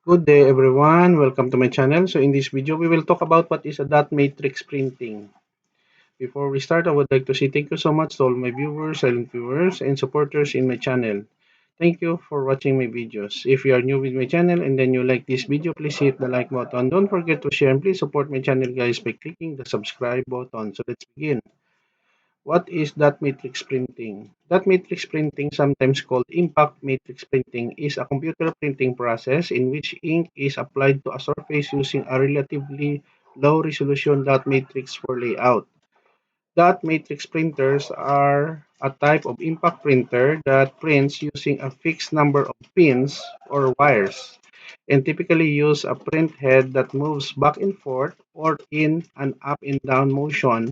Good day everyone, welcome to my channel. So in this video, we will talk about what is a dot matrix printing. Before we start, I would like to say thank you so much to all my viewers, silent viewers, and supporters in my channel. Thank you for watching my videos. If you are new with my channel and then you like this video, please hit the like button. Don't forget to share and please support my channel guys by clicking the subscribe button. So let's begin. What is dot matrix printing? Dot matrix printing, sometimes called impact matrix printing, is a computer printing process in which ink is applied to a surface using a relatively low resolution dot matrix for layout. Dot matrix printers are a type of impact printer that prints using a fixed number of pins or wires and typically use a print head that moves back and forth or in an up and down motion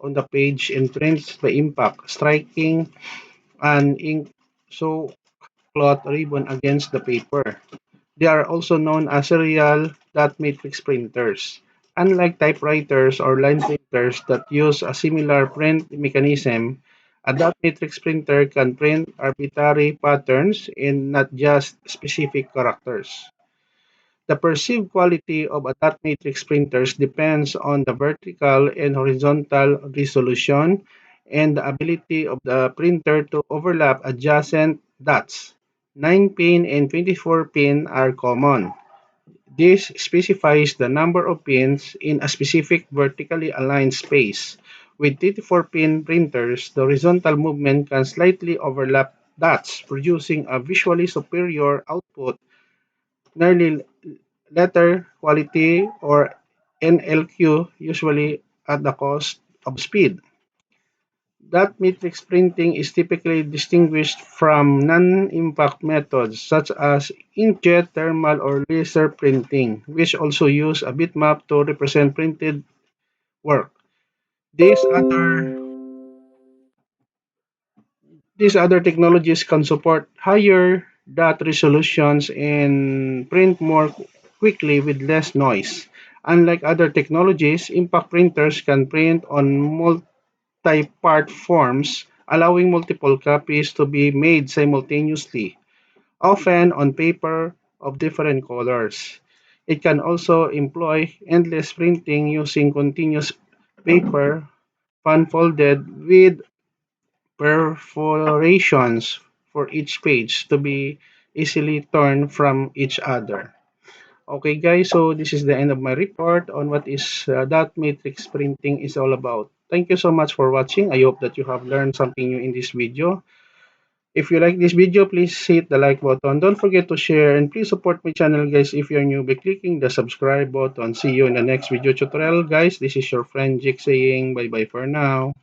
on the page and prints the impact, striking an ink so cloth ribbon against the paper. They are also known as serial dot matrix printers. Unlike typewriters or line printers that use a similar print mechanism, a dot matrix printer can print arbitrary patterns and not just specific characters. The perceived quality of a dot matrix printers depends on the vertical and horizontal resolution and the ability of the printer to overlap adjacent dots. 9-pin and 24-pin are common. This specifies the number of pins in a specific vertically aligned space. With 24-pin printers, the horizontal movement can slightly overlap dots, producing a visually superior output, nearly letter quality or NLQ, usually at the cost of speed. Dot matrix printing is typically distinguished from non-impact methods such as inkjet, thermal, or laser printing, which also use a bitmap to represent printed work. These other these other technologies can support higher dot resolutions and print more quickly with less noise. Unlike other technologies, impact printers can print on multi-part forms, allowing multiple copies to be made simultaneously, often on paper of different colors. It can also employ endless printing using continuous paper fan-folded with perforations for each page to be easily torn from each other. Okay guys, so this is the end of my report on what is dot matrix printing is all about. Thank you so much for watching. I hope that you have learned something new in this video. If you like this video, please hit the like button. Don't forget to share and please support my channel guys if you're new by clicking the subscribe button. See you in the next video tutorial guys. This is your friend Jake saying bye bye for now.